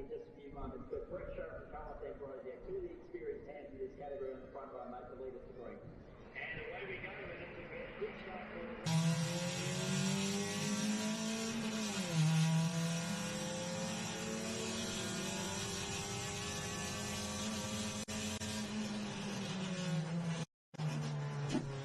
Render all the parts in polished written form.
in just a few moments. But Brett Sheriff and Carlos Ambrosio, two of the experienced hands in this category on the front row, make the lead us to green. And away we go, and it's a good start for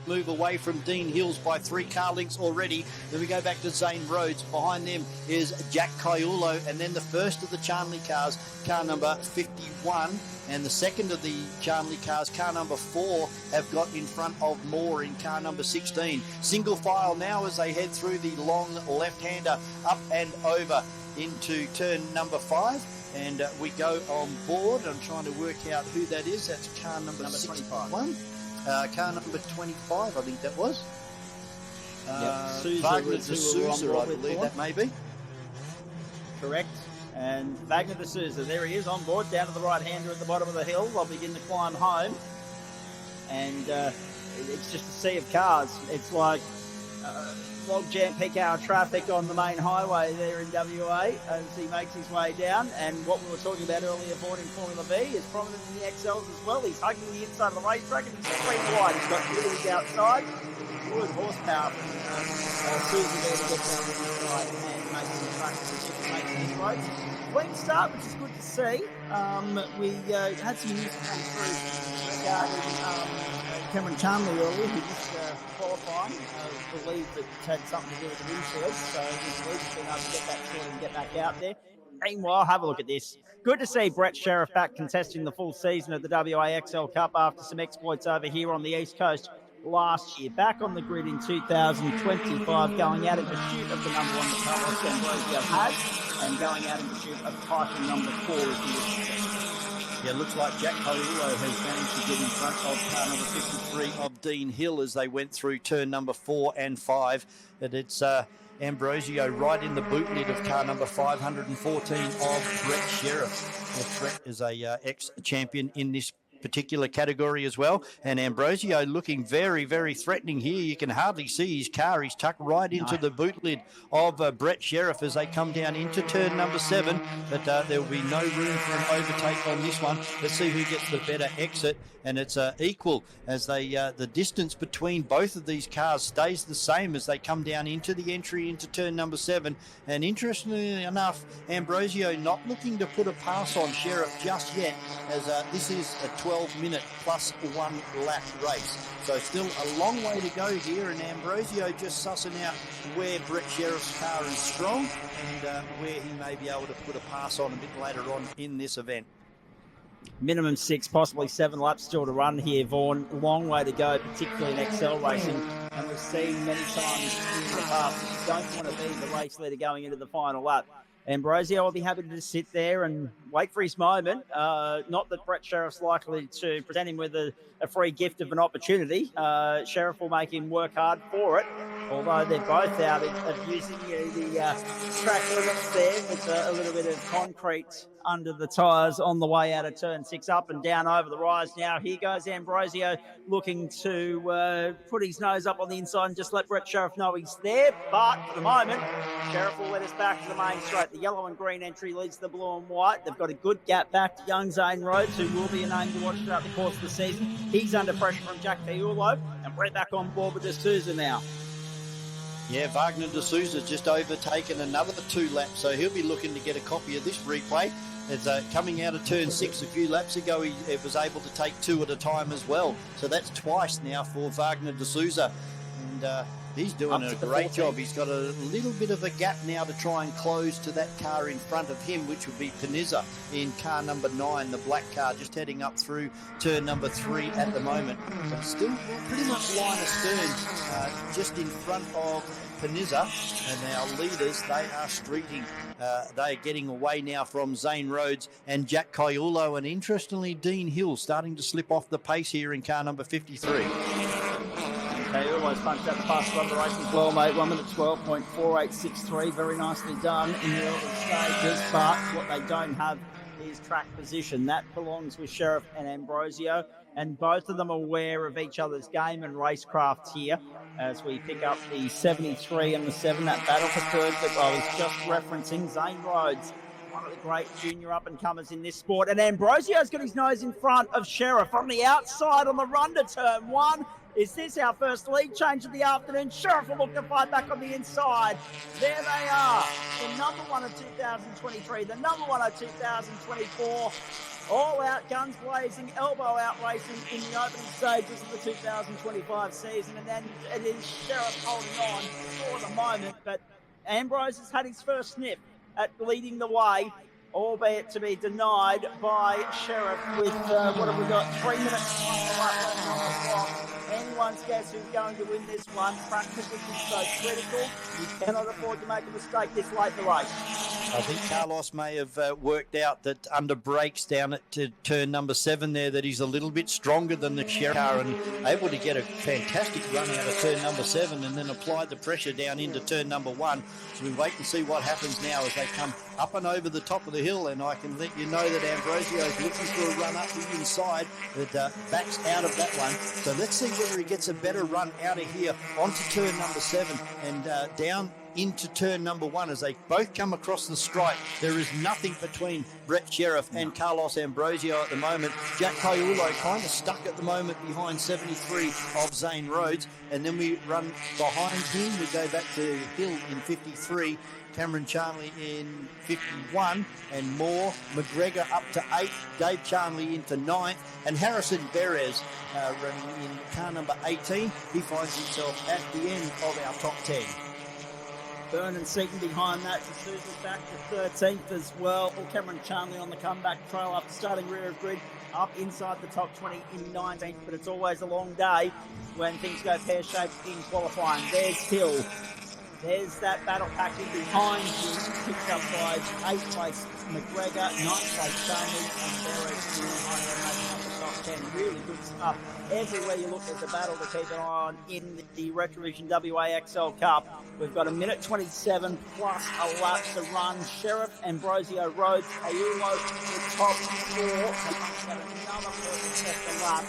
move away from Dean Hills by 3 car lengths already. Then we go back to Zane Rhodes. Behind them is Jack Caiulo, and then the first of the Charnley cars, car number 51, and the second of the Charnley cars, car number 4, have got in front of Moore in car number 16. Single file now as they head through the long left-hander up and over into turn number 5. And we go on board. I'm trying to work out who that is. That's car number 61. Car number 25, I think that was. Wagner de Souza, I believe that may be. Correct. And Wagner de Souza, there he is on board, down to the right-hander at the bottom of the hill. They'll begin to climb home. And it's just a sea of cars. It's like log jam peak hour traffic on the main highway there in WA as he makes his way down. And what we were talking about earlier, born in Formula V, is prominent in the XLs as well. He's hugging the inside of the racetrack and he's straight wide. He's got wheels outside. Good horsepower from Susie there to get down the inside and make some track position to make these roads. Clean start, which is good to see. We had some news come through regarding Cameron Charnley earlier, who just qualifying. I believe it had something to do with the windshield, so he's been able to get that sorted and get back out there. Meanwhile, have a look at this. Good to see Brett Sheriff back contesting the full season of the WAXL Cup after some exploits over here on the East Coast last year. Back on the grid in 2025, going out in pursuit of the number 1 that Carlos Ambrosio has, and going out in pursuit of title number 4 as he was. Yeah, it looks like Jack Caiulo has managed to get in front of car number 53 of Dean Hill as they went through turn number 4 and 5. But it's Ambrosio right in the boot lid of car number 514 of Brett Sheriff. Brett is a ex-champion in this particular category as well, and Ambrosio looking very, very threatening here. You can hardly see his car. He's tucked right into the boot lid of Brett Sheriff as they come down into turn number 7, but there will be no room for an overtake on this one. Let's see who gets the better exit, and it's equal as they the distance between both of these cars stays the same as they come down into the entry into turn number 7. And interestingly enough, Ambrosio not looking to put a pass on Sheriff just yet, as this is a 12-minute plus 1 lap race. So still a long way to go here, and Ambrosio just sussing out where Brett Sheriff's car is strong and where he may be able to put a pass on a bit later on in this event. Minimum 6, possibly 7 laps still to run here, Vaughan. Long way to go, particularly in XL racing. And we've seen many times in the past that you don't want to be the race leader going into the final lap. Ambrosio will be happy to just sit there and wait for his moment. Not that Brett Sheriff's likely to present him with a free gift of an opportunity. Sheriff will make him work hard for it, although they're both out of using the track limits there with a little bit of concrete under the tyres on the way out of turn 6, up and down over the rise. Now here goes Ambrosio looking to put his nose up on the inside and just let Brett Sheriff know he's there. But for the moment, Sheriff will let us back to the main straight. The yellow and green entry leads the blue and white. They've got a good gap back to young Zane Rhodes, who will be a name to watch throughout the course of the season. He's under pressure from Jack Caiulo, and we're back on board with de Souza now. Yeah, Wagner de Souza's just overtaken another 2 laps, so he'll be looking to get a copy of this replay. It's coming out of turn 6 a few laps ago, he was able to take 2 at a time as well. So that's twice now for Wagner de Souza. And he's doing a great job. He's got a little bit of a gap now to try and close to that car in front of him, which would be Panizza in car number 9, the black car, just heading up through turn number 3 at the moment. But still pretty much line astern, just in front of Panizza, and our leaders, they are streaking. They are getting away now from Zane Rhodes and Jack Caiulo, and interestingly, Dean Hill starting to slip off the pace here in car number 53. Caiulo's punched out the fastest run of the race as well, mate. 1 minute 12.4863. Very nicely done in the early stages, but what they don't have is track position. That belongs with Sheriff and Ambrosio, and both of them are aware of each other's game and racecraft here as we pick up the 73 and the 7, that battle for third that I was just referencing. Zane Rhodes one of the great junior up-and-comers in this sport. And Ambrosio's got his nose in front of Sheriff on the outside on the run to turn one. Is this our first lead change of the afternoon? Sheriff will look to fight back on the inside. There they are, the number one of 2023, the number one of 2024. All out, guns blazing, elbow out racing in the opening stages of the 2025 season. And then it is Sheriff holding on for the moment. But Ambrose has had his first sniff at leading the way, albeit to be denied by Sheriff with, what have we got, 3 minutes left on the clock. Anyone's guess who's going to win this one. Practice is so critical. You cannot afford to make a mistake this late in the race. I think Carlos may have worked out that under brakes down at turn number 7 there, that he's a little bit stronger than the Sheriff car and able to get a fantastic run out of turn number 7 and then apply the pressure down into turn number 1. So we wait and see what happens now as they come up and over the top of the hill, and I can let you know that Ambrosio is looking for a run up the inside that backs out of that one. So let's see whether he gets a better run out of here onto turn number 7 and down into turn number 1 as they both come across the stripe. There is nothing between Brett Sheriff and Carlos Ambrosio at the moment. Jack Kaiulo kind of stuck at the moment behind 73 of Zane Rhodes, and then we run behind him. We go back to Hill in 53, Cameron Charnley in 51, and Moore, McGregor up to 8, Dave Charnley into 9th, and Harrison Perez running in car number 18. He finds himself at the end of our top 10. Vernon Seaton behind that. D'Souza's back to 13th as well. Cameron Charnley on the comeback trail after starting rear of grid up inside the top 20 in 19th. But it's always a long day when things go pear-shaped in qualifying. There's Hill. There's that battle pack in behind him. Picked up by 8th place McGregor, 9th place Charnley, and Perez behind them making up the top 10. Really good stuff. Everywhere you look, there's a battle to keep an eye on in the Retrovision WAXL Cup. We've got a minute 27 plus a lap to run. Sheriff, Ambrosio, Rhodes, Kaiulo, the top 4. Got another person left to lap.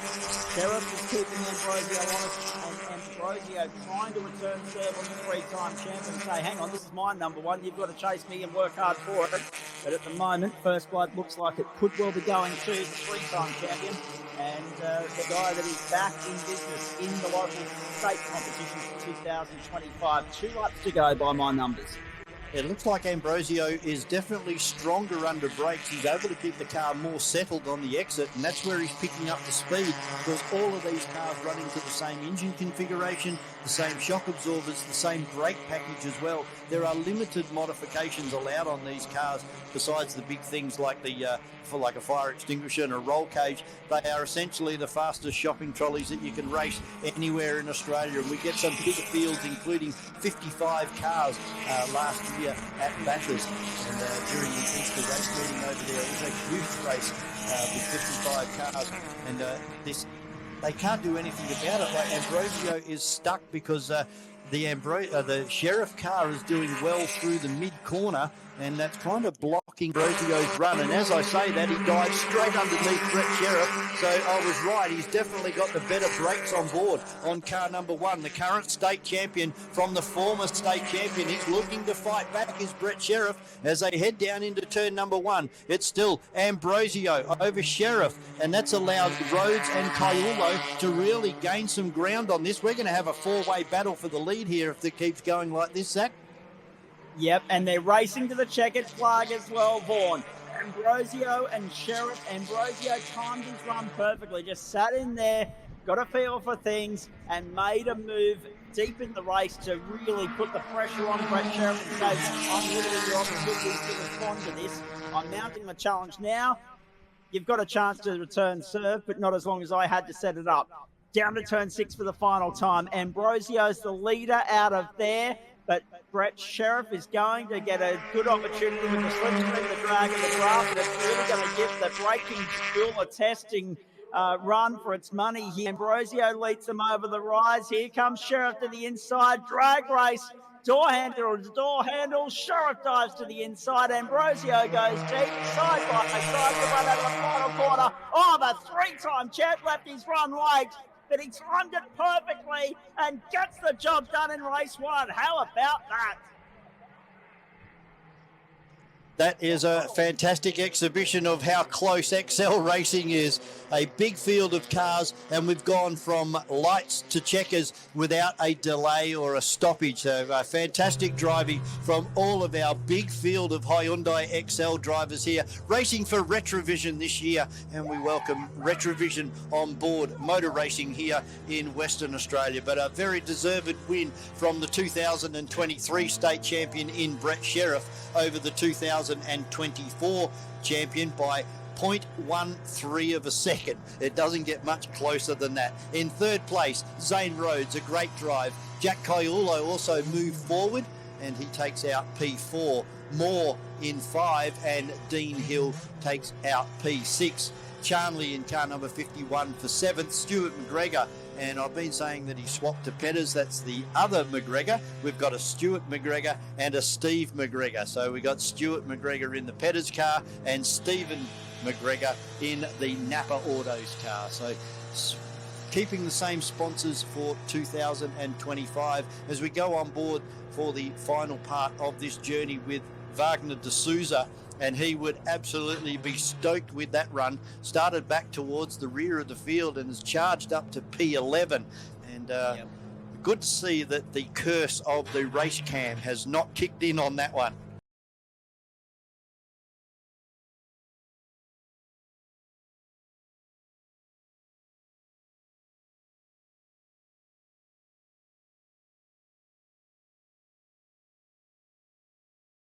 Sheriff is keeping Ambrosio honest, and Ambrosio trying to return serve on the 3-time champion and say, hang on, this is my number 1. You've got to chase me and work hard for it. But at the moment, First Blood looks like it could well be going to the 3-time champion. And the guy that is back in business in the local state competition for 2025. 2 laps to go by my numbers. It looks like Ambrosio is definitely stronger under brakes. He's able to keep the car more settled on the exit, and that's where he's picking up the speed, because all of these cars run into the same engine configuration, the same shock absorbers, the same brake package as well. There are limited modifications allowed on these cars besides the big things like the for like a fire extinguisher and a roll cage. They are essentially the fastest shopping trolleys that you can race anywhere in Australia, and we get some bigger fields, including 55 cars last year at Bathurst, and during the Easter race meeting over there, it was a huge race with 55 cars, and they can't do anything about it. Like Ambrosio is stuck because the Sheriff car is doing well through the mid-corner, and that's kind of blocking Ambrosio's run. And as I say that, he dives straight underneath Brett Sheriff. So I was right. He's definitely got the better brakes on board on car number 1. The current state champion from the former state champion. He's looking to fight back is Brett Sheriff as they head down into turn number 1. It's still Ambrosio over Sheriff, and that's allowed Rhodes and Kaiulo to really gain some ground on this. We're going to have a 4-way battle for the lead here if it keeps going like this, Zach. Yep, and they're racing to the checkered flag as well, Vaughan. Ambrosio and Sheriff. Ambrosio timed his run perfectly, just sat in there, got a feel for things, and made a move deep in the race to really put the pressure on Brett Sheriff and say, I'm literally your opportunity to respond to this. I'm mounting the challenge now. You've got a chance to return serve, but not as long as I had to set it up. Down to turn 6 for the final time. Ambrosio's the leader out of there. But Brett Sheriff is going to get a good opportunity with the slipstream, the drag, and the draft. And it's really going to give the braking school a testing run for its money here. Ambrosio leads them over the rise. Here comes Sheriff to the inside. Drag race. Door handle. Sheriff dives to the inside. Ambrosio goes deep. Side by side to run out of the final corner. Oh, the 3-time champ left his run late. But he timed it perfectly and gets the job done in race 1. How about that? That is a fantastic exhibition of how close XL Racing is. A big field of cars, and we've gone from lights to checkers without a delay or a stoppage. So fantastic driving from all of our big field of Hyundai XL drivers here, racing for Retrovision this year, and we welcome Retrovision on board motor racing here in Western Australia. But a very deserved win from the 2023 state champion in Brett Sheriff over the 2024 champion by 0.13 of a second. It doesn't get much closer than that. In third place, Zane Rhodes, a great drive. Jack Kaiulo also moved forward and he takes out P4. Moore in 5 and Dean Hill takes out P6. Charnley in car number 51 for 7th. Stuart McGregor, and I've been saying that he swapped to Petters. That's the other McGregor. We've got a Stuart McGregor and a Steve McGregor. So we got Stuart McGregor in the Petters car and Stephen McGregor in the Napa Autos car. So keeping the same sponsors for 2025 as we go on board for the final part of this journey with Wagner de Souza. And he would absolutely be stoked with that run. Started back towards the rear of the field and has charged up to P11. And good to see that the curse of the race cam has not kicked in on that one.